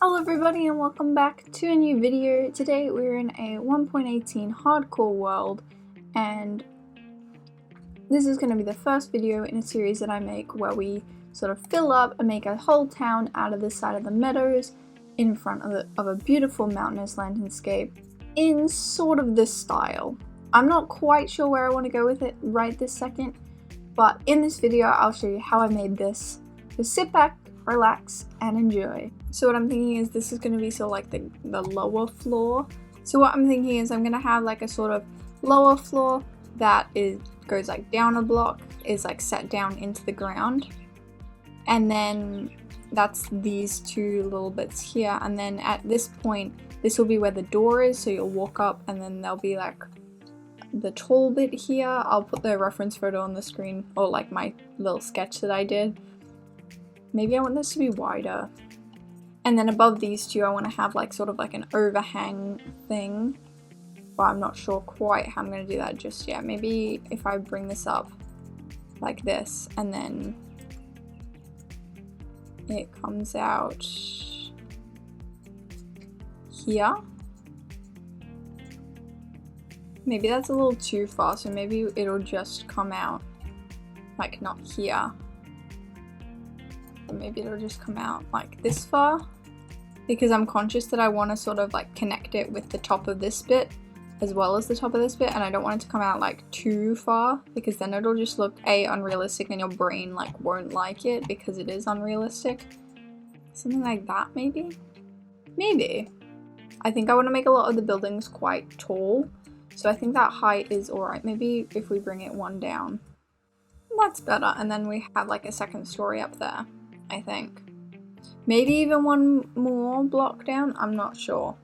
Hello everybody and welcome back to a new video. Today we're in a 1.18 hardcore world and this is going to be the first video in a series that I make where we sort of fill up and make a whole town out of this side of the meadows in front of a beautiful mountainous landscape in sort of this style. I'm not quite sure where I want to go with it right this second, but in this video I'll show you how I made this. So sit back, relax, and enjoy. So what I'm thinking is this is going to be sort of like the lower floor. So what I'm thinking is I'm going to have like a sort of lower floor that goes like down a block, is like set down into the ground. And then that's these two little bits here. And then at this point, this will be where the door is. So you'll walk up and then there'll be like the tall bit here. I'll put the reference photo on the screen, or like my little sketch that I did. Maybe I want this to be wider. And then above these two, I want to have like sort of like an overhang thing. But I'm not sure quite how I'm going to do that just yet. Maybe if I bring this up like this and then it comes out here. Maybe that's a little too far, so maybe it'll just come out like not here. Maybe it'll just come out like this far, because I'm conscious that I want to sort of like connect it with the top of this bit as well as the top of this bit, and I don't want it to come out like too far because then it'll just look unrealistic and your brain like won't like it because it is unrealistic. Something like that maybe? Maybe. I think I want to make a lot of the buildings quite tall, so I think that height is alright. Maybe if we bring it one down, that's better, and then we have like a second story up there. I think. Maybe even one more block down, I'm not sure.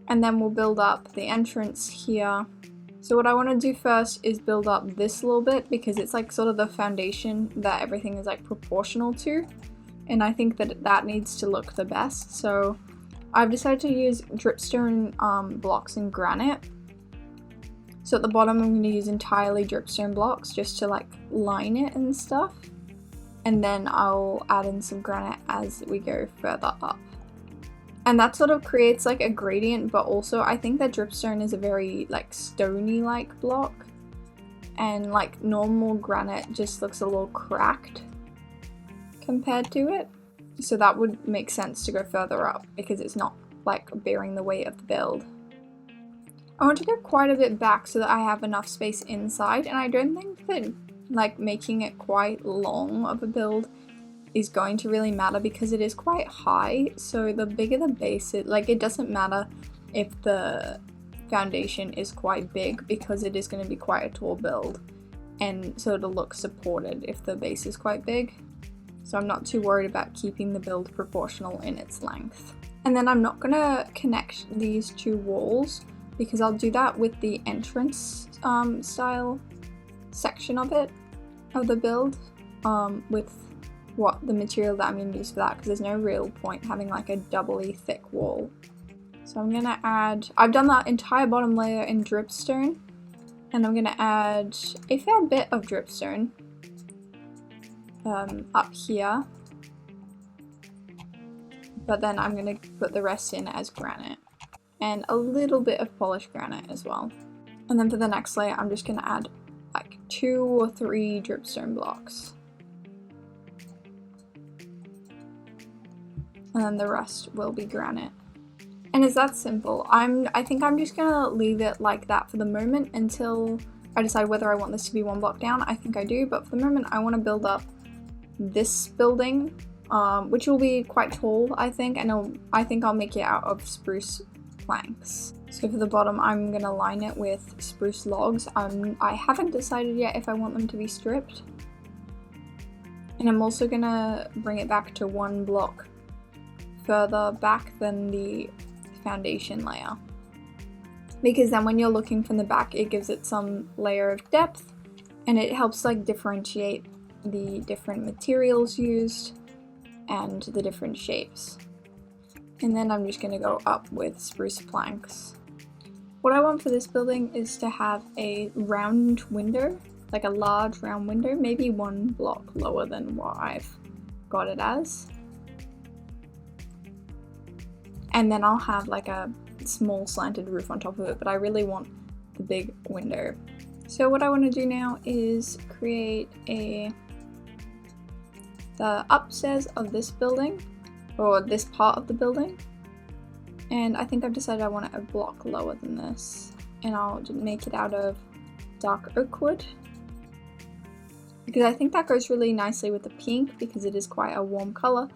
And then we'll build up the entrance here. So what I want to do first is build up this little bit because it's like sort of the foundation that everything is like proportional to. And I think that that needs to look the best. So I've decided to use dripstone blocks and granite. So at the bottom I'm going to use entirely dripstone blocks just to like line it and stuff. And then I'll add in some granite as we go further up. And that sort of creates like a gradient, but also I think that dripstone is a very like stony like block. And like normal granite just looks a little cracked compared to it. So that would make sense to go further up because it's not like bearing the weight of the build. I want to go quite a bit back so that I have enough space inside, and I don't think that like making it quite long of a build is going to really matter because it is quite high. So the bigger the base, it doesn't matter if the foundation is quite big because it is going to be quite a tall build, and so it'll look supported if the base is quite big. So I'm not too worried about keeping the build proportional in its length. And then I'm not going to connect these two walls because I'll do that with the entrance style section of the build, with the material that I'm going to use for that, because there's no real point having like a doubly thick wall. So I'm going to add, I've done that entire bottom layer in dripstone, and I'm going to add a fair bit of dripstone up here, but then I'm going to put the rest in as granite and a little bit of polished granite as well. And then for the next layer I'm just going to add like 2 or 3 dripstone blocks, and then the rest will be granite. And it's that simple. I think I'm just gonna leave it like that for the moment until I decide whether I want this to be 1 block down. I think I do, but for the moment I want to build up this building, which will be quite tall, I think, and I think I'll make it out of spruce planks. So for the bottom I'm gonna line it with spruce logs. I haven't decided yet if I want them to be stripped, and I'm also gonna bring it back to 1 block further back than the foundation layer, because then when you're looking from the back it gives it some layer of depth and it helps like differentiate the different materials used and the different shapes. And then I'm just going to go up with spruce planks. What I want for this building is to have a round window, like a large round window, maybe 1 block lower than what I've got it as. and then I'll have like a small slanted roof on top of it, but I really want the big window. So what I want to do now is create the upstairs of this building, or this part of the building, and I think I've decided I want it a block lower than this, and I'll make it out of dark oak wood, because I think that goes really nicely with the pink because it is quite a warm color,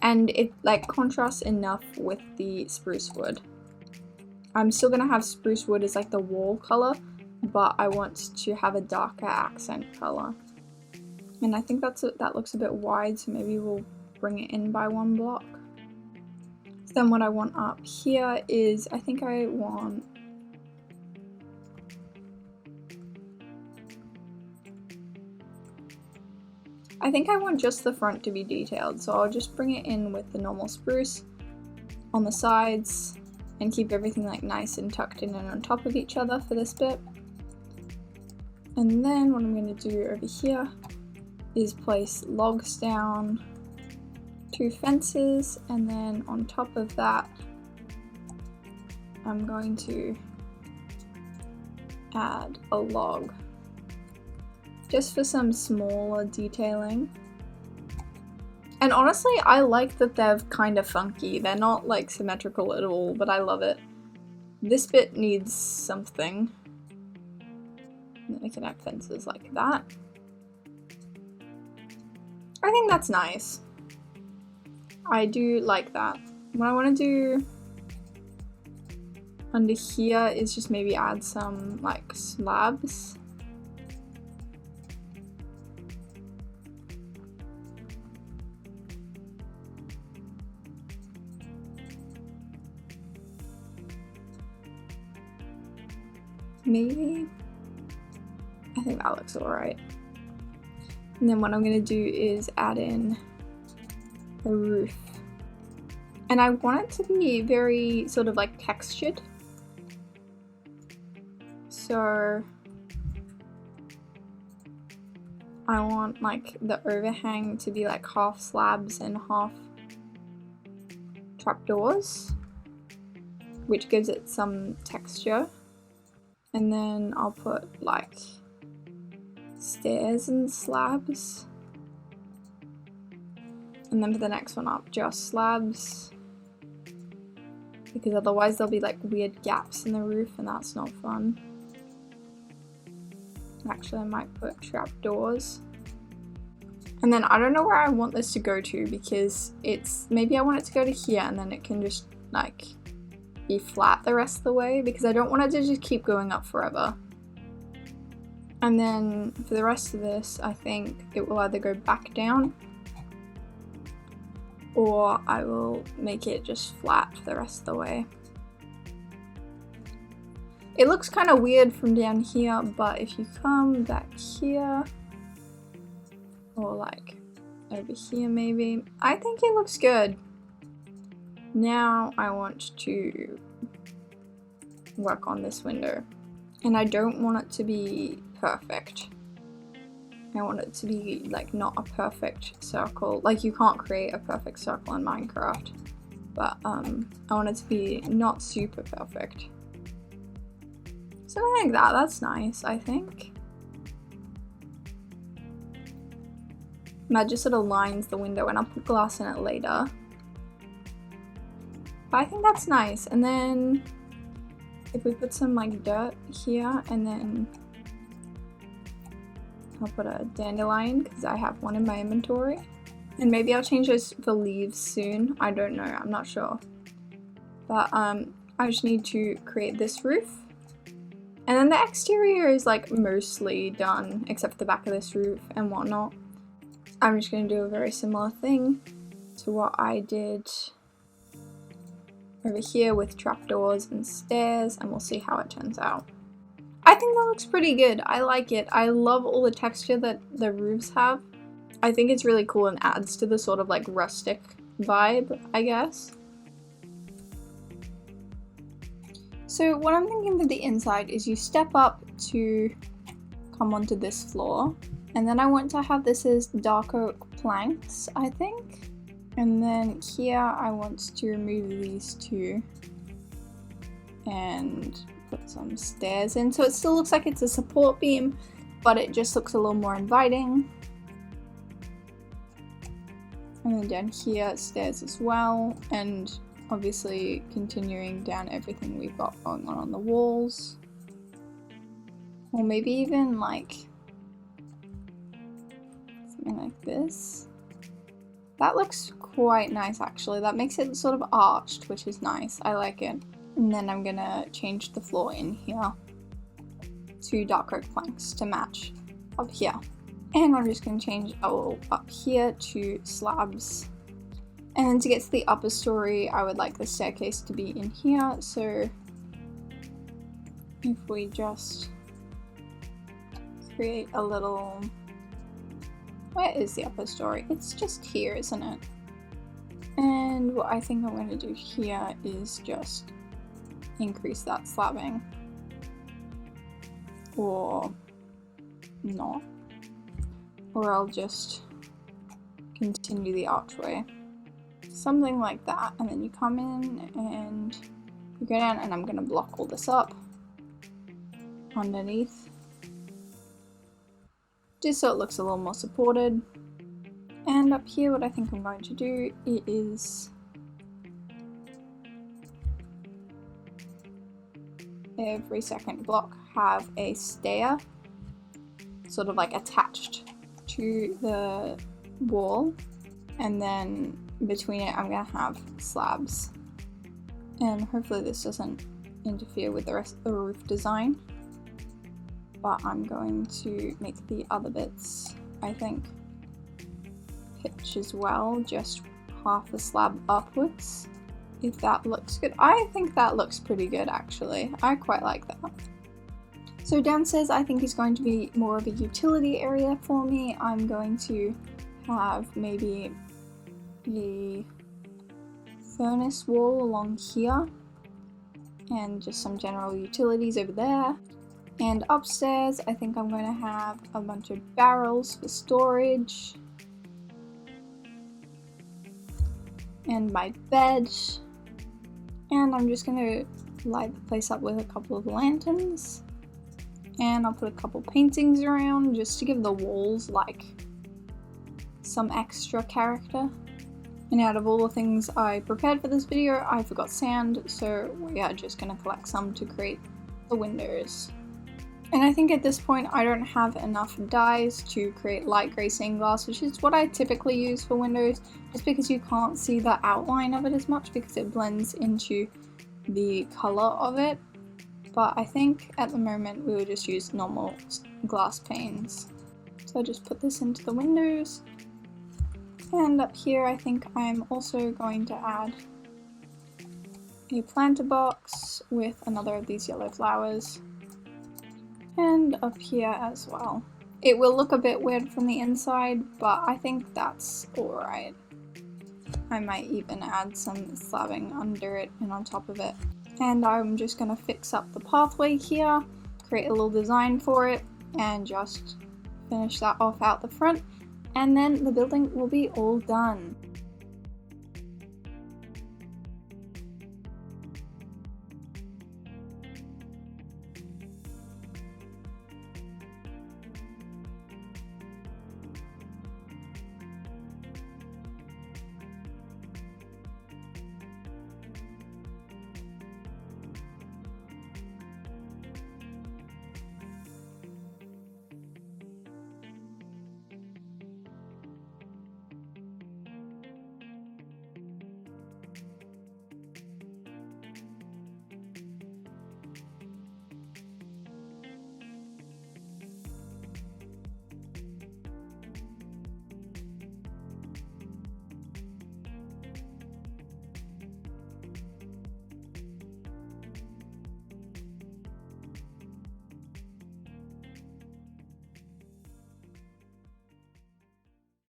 and it like contrasts enough with the spruce wood. I'm still gonna have spruce wood as like the wall color, but I want to have a darker accent color. And I think that looks a bit wide, so maybe we'll bring it in by one block. So then what I want up here is, I think I want just the front to be detailed, so I'll just bring it in with the normal spruce on the sides and keep everything like nice and tucked in and on top of each other for this bit. And then what I'm going to do over here is place logs down, 2 fences, and then on top of that I'm going to add a log just for some smaller detailing. And honestly, I like that they're kind of funky. They're not like symmetrical at all, but I love it. This bit needs something. And then we can have fences like that. I think that's nice. I do like that. What I want to do under here is just maybe add some like slabs. Maybe. I think that looks alright. And then what I'm going to do is add in a roof. And I want it to be very sort of like textured. So I want like the overhang to be like half slabs and half trapdoors, which gives it some texture. And then I'll put like stairs and slabs. And then for the next one up, just slabs. Because otherwise there'll be like weird gaps in the roof and that's not fun. Actually, I might put trapdoors. And then I don't know where I want this to go to, because maybe I want it to go to here and then it can just like be flat the rest of the way, because I don't want it to just keep going up forever. And then for the rest of this, I think it will either go back down or I will make it just flat for the rest of the way. It looks kind of weird from down here, but if you come back here or like over here maybe, I think it looks good. Now I want to work on this window, and I don't want it to be perfect. I want it to be like not a perfect circle. Like you can't create a perfect circle in Minecraft, but I want it to be not super perfect. Something like that, that's nice, I think. And that just sort of lines the window, and I'll put glass in it later. But I think that's nice. And then if we put some like dirt here, and then I'll put a dandelion because I have one in my inventory. And maybe I'll change those for leaves soon. I don't know, I'm not sure. But I just need to create this roof. And then the exterior is like mostly done, except for the back of this roof and whatnot. I'm just going to do a very similar thing to what I did over here with trapdoors and stairs, and we'll see how it turns out. I think that looks pretty good. I like it. I love all the texture that the roofs have. I think it's really cool and adds to the sort of like rustic vibe, I guess. So what I'm thinking for the inside is you step up to come onto this floor, and then I want to have this as dark oak planks, I think. And then here I want to remove these two and put some stairs in. So it still looks like it's a support beam, but it just looks a little more inviting. And then down here, stairs as well. And obviously continuing down everything we've got going on the walls. Or maybe even like something like this. That looks quite nice actually. That makes it sort of arched, which is nice. I like it. And then I'm gonna change the floor in here to dark oak planks to match up here. And I'm just gonna change all up here to slabs. And then to get to the upper story, I would like the staircase to be in here. So if we just create a little, where is the upper story? It's just here, isn't it? And what I think I'm going to do here is just increase that slabbing, or not, or I'll just continue the archway, something like that. And then you come in and you go down, and I'm going to block all this up underneath, just so it looks a little more supported. And up here, what I think I'm going to do is every second block have a stair sort of like attached to the wall, and then between it I'm gonna have slabs, and hopefully this doesn't interfere with the rest of the roof design. But I'm going to make the other bits, I think, pitch as well, just half the slab upwards, if that looks good. I think that looks pretty good actually. I quite like that. So downstairs I think is going to be more of a utility area for me. I'm going to have maybe a furnace wall along here and just some general utilities over there. And upstairs, I think I'm going to have a bunch of barrels for storage. And my bed. And I'm just going to light the place up with a couple of lanterns. And I'll put a couple paintings around just to give the walls like some extra character. And out of all the things I prepared for this video, I forgot sand. So we are just going to collect some to create the windows. And I think at this point I don't have enough dyes to create light grey stained glass, which is what I typically use for windows, just because you can't see the outline of it as much because it blends into the colour of it. But I think at the moment we will just use normal glass panes. So I just put this into the windows. And up here I think I'm also going to add a planter box with another of these yellow flowers. And up here as well. It will look a bit weird from the inside, but I think that's alright. I might even add some slabbing under it and on top of it. And I'm just going to fix up the pathway here, create a little design for it, and just finish that off out the front. And then the building will be all done.